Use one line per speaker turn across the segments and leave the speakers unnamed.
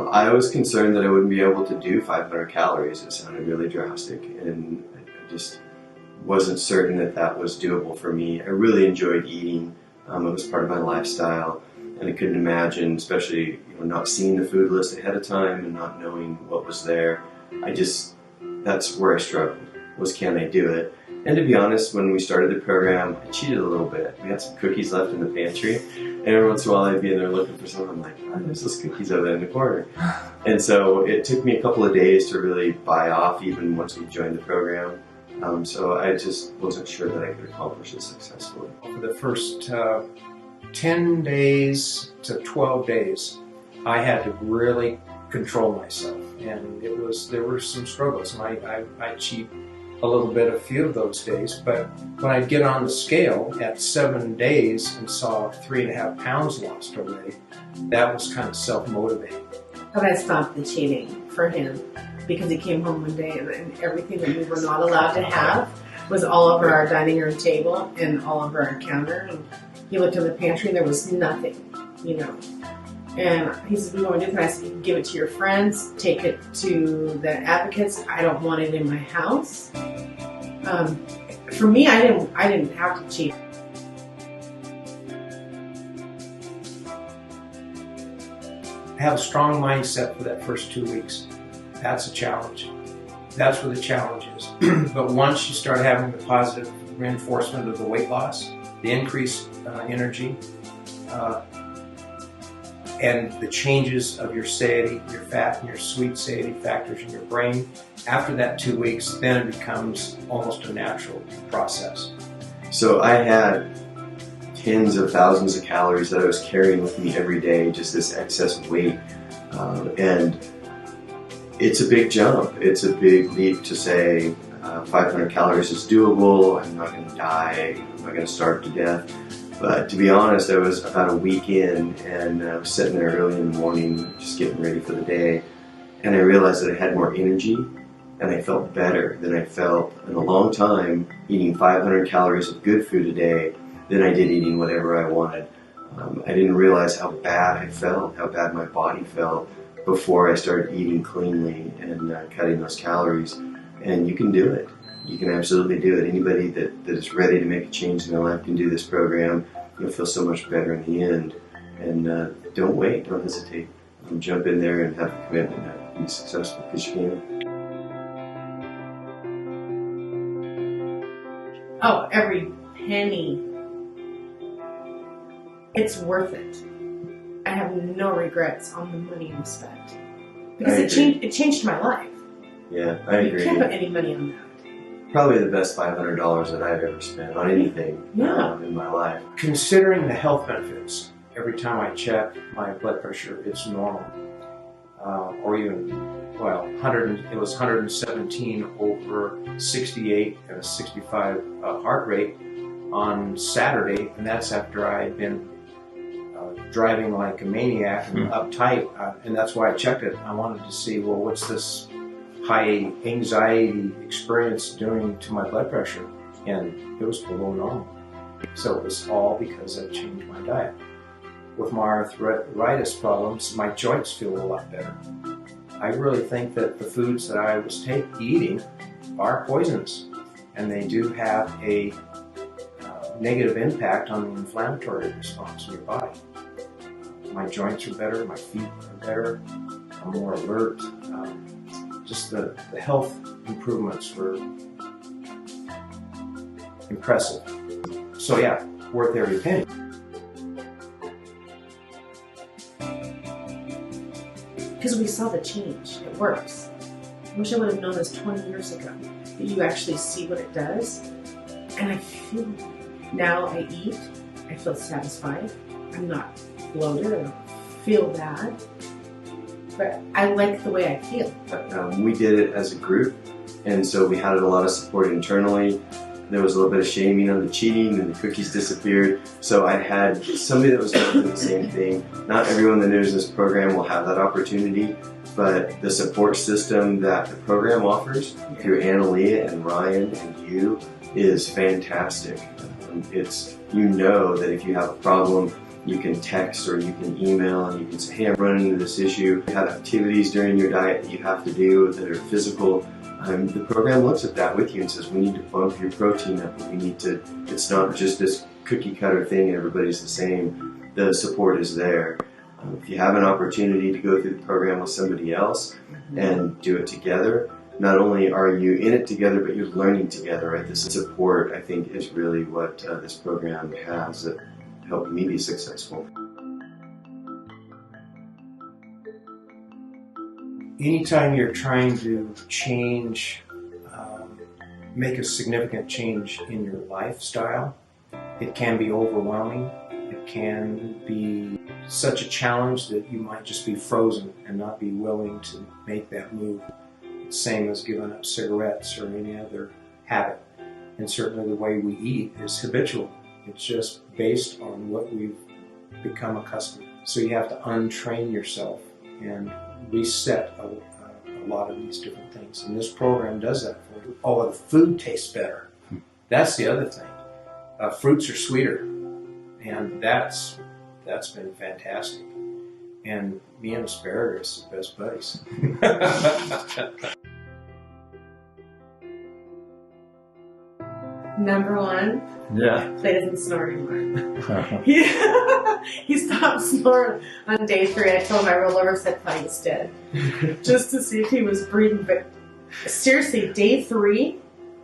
I was concerned that I wouldn't be able to do 500 calories. It sounded really drastic, and I just wasn't certain that that was doable for me. I really enjoyed eating. It was part of my lifestyle, and I couldn't imagine, especially not seeing the food list ahead of time and not knowing what was there. That's where I struggled, was can I do it? And to be honest, when we started the program, I cheated a little bit. We had some cookies left in the pantry, and every once in a while I'd be in there looking for something. I'm like, oh, there's those cookies over there in the corner. And so it took me a couple of days to really buy off, even once we joined the program. So I just wasn't sure that I could accomplish it successfully.
For the first 10 days to 12 days, I had to really control myself, and there were some struggles, and I cheat a little bit a few of those days, but when I'd get on the scale at 7 days and saw 3.5 pounds lost already, that was kind of self-motivating.
But I stopped the cheating for him because he came home one day and everything that we were not allowed to have was all over our dining room table and all over our counter. And he looked in the pantry and there was nothing, And he said, "We want to do this." I said, "You can give it to your friends, take it to the advocates. I don't want it in my house." For me, I didn't have to cheat.
Have a strong mindset for that first 2 weeks. That's a challenge. That's where the challenge is. But once you start having the positive reinforcement of the weight loss, the increased energy, and the changes of your satiety, your fat and your sweet satiety factors in your brain, after that 2 weeks, then it becomes almost a natural process.
So I had tens of thousands of calories that I was carrying with me every day, just this excess weight. And it's a big jump. It's a big leap to say 500 calories is doable. I'm not going to die. I'm not going to starve to death. But to be honest, I was about a week in, and I was sitting there early in the morning just getting ready for the day, and I realized that I had more energy and I felt better than I felt in a long time eating 500 calories of good food a day than I did eating whatever I wanted. I didn't realize how bad I felt, how bad my body felt before I started eating cleanly and cutting those calories. And you can do it. You can absolutely do it. Anybody that is ready to make a change in their life can do this program. You'll feel so much better in the end. And don't wait, don't hesitate. Jump in there and have a commitment to be successful, because you can.
Oh, every penny. It's worth it. I have no regrets on the money I spent. Because it changed my life.
Yeah, I agree.
You can't put any money on that.
Probably the best $500 that I've ever spent on anything in my life.
Considering the health benefits, every time I check my blood pressure, it's normal. Or even, it was 117 over 68 and a 65 heart rate on Saturday, and that's after I had been driving like a maniac and uptight, and that's why I checked it. I wanted to see, well, what's this high anxiety experience doing to my blood pressure, and it was below normal. So it was all because I changed my diet. With my arthritis problems, my joints feel a lot better. I really think that the foods that I was eating are poisonous, and they do have a negative impact on the inflammatory response in your body. My joints are better, my feet are better, I'm more alert. Just the health improvements were impressive. So yeah, worth every penny.
Because we saw the change. It works. I wish I would have known this 20 years ago. That you actually see what it does. And I feel, now I eat, I feel satisfied. I'm not bloated, I don't feel bad. But I like the way I feel.
We did it as a group, and so we had a lot of support internally. There was a little bit of shaming on the cheating, and the cookies disappeared. So I had somebody that was going through the same thing. Not everyone that knows this program will have that opportunity, but the support system that the program offers through Analia and Ryan and you is fantastic. It's, that if you have a problem, You can text or you can email and you can say, hey, I'm running into this issue. You have activities during your diet that you have to do that are physical. The program looks at that with you and says, we need to bump your protein up. We need to, it's not just this cookie cutter thing and everybody's the same. The support is there. If you have an opportunity to go through the program with somebody else and do it together, not only are you in it together, but you're learning together, right? This support, I think, is really what this program has that helped me be successful.
Anytime you're trying to change, make a significant change in your lifestyle, it can be overwhelming. It can be such a challenge that you might just be frozen and not be willing to make that move. Same as giving up cigarettes or any other habit. And certainly the way we eat is habitual. It's just based on what we've become accustomed to. So you have to untrain yourself and reset a lot of these different things. And this program does that for you. Oh, the food tastes better. That's the other thing. Fruits are sweeter. And that's been fantastic. And me and asparagus are best buddies.
Number one, Clay doesn't snore anymore. He stopped snoring on day 3. I told him I rolled over and said, Clay, he's dead. Just to see if he was breathing. But seriously, day 3,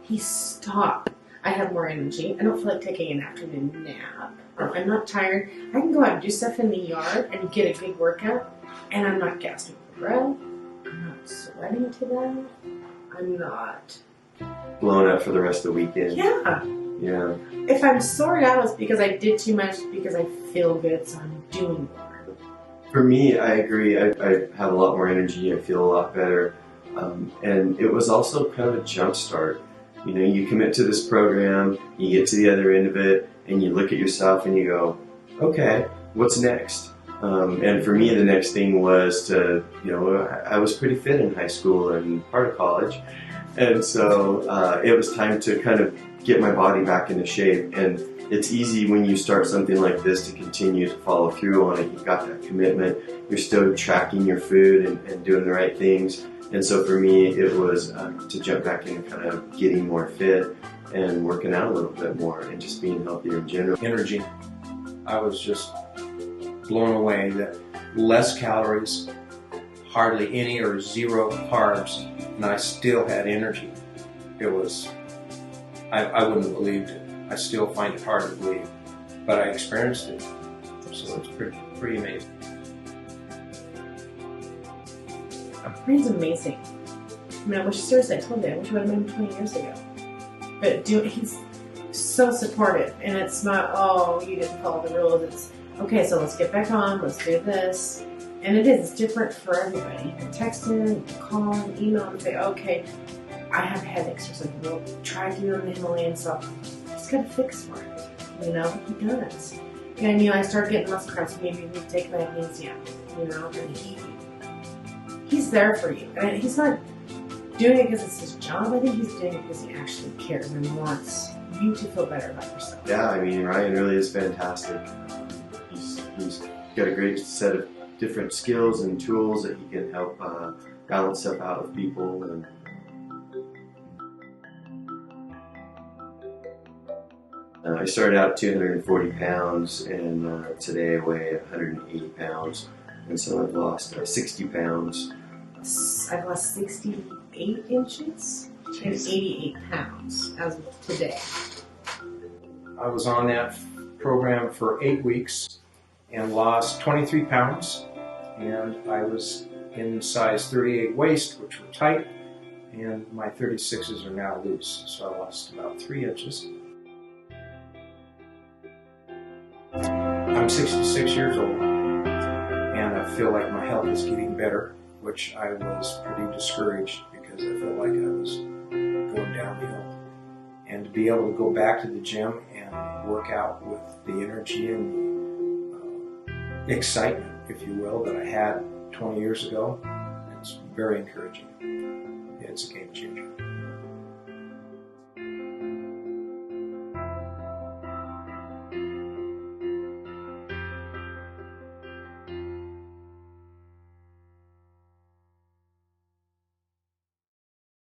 he stopped. I have more energy. I don't feel like taking an afternoon nap. I'm not tired. I can go out and do stuff in the yard and get a good workout, and I'm not gasping for breath. I'm not sweating to death. I'm not
Blown up for the rest of the weekend.
Yeah. If I'm sore now, it's because I did too much, because I feel good, so I'm doing more.
For me, I agree. I have a lot more energy. I feel a lot better. And it was also kind of a jump start. You know, you commit to this program, you get to the other end of it, and you look at yourself and you go, okay, what's next? And for me, the next thing was to, I was pretty fit in high school and part of college. And so it was time to kind of get my body back into shape. And it's easy when you start something like this to continue to follow through on it. You've got that commitment. You're still tracking your food and doing the right things. And so for me, it was to jump back into kind of getting more fit and working out a little bit more and just being healthier in general.
Energy. I was just blown away that less calories, hardly any or zero carbs, and I still had energy. It was, I wouldn't have believed it. I still find it hard to believe, but I experienced it. So it's pretty amazing.
Ryan's amazing. I mean, I wish, seriously, I told you, I wish I would have met him 20 years ago. But he's so supportive, and it's not, oh, you didn't follow the rules. It's, okay, so let's get back on, let's do this. And it's different for everybody. You can text him, you can call him, email him, and say, okay, I have headaches or something. We'll try to do it on the Himalayan salt. He's got a fix for it. He does. And, I start getting muscle cramps, maybe we take magnesium, and he's there for you. And he's not doing it because it's his job. I think he's doing it because he actually cares and wants you to feel better about yourself.
Yeah, I mean, Ryan really is fantastic. He's got a great set of different skills and tools that he can help balance stuff out with people. And I started out 240 pounds, and today I weigh 180 pounds. And so I've lost 60 pounds.
I've lost 68 inches and 88 pounds as of today.
I was on that program for 8 weeks and lost 23 pounds. And I was in size 38 waist, which were tight, and my 36s are now loose. So I lost about 3 inches. I'm 66 years old, and I feel like my health is getting better, which I was pretty discouraged because I felt like I was going downhill. And to be able to go back to the gym and work out with the energy and the excitement, if you will, that I had 20 years ago, it's very encouraging. It's a game changer.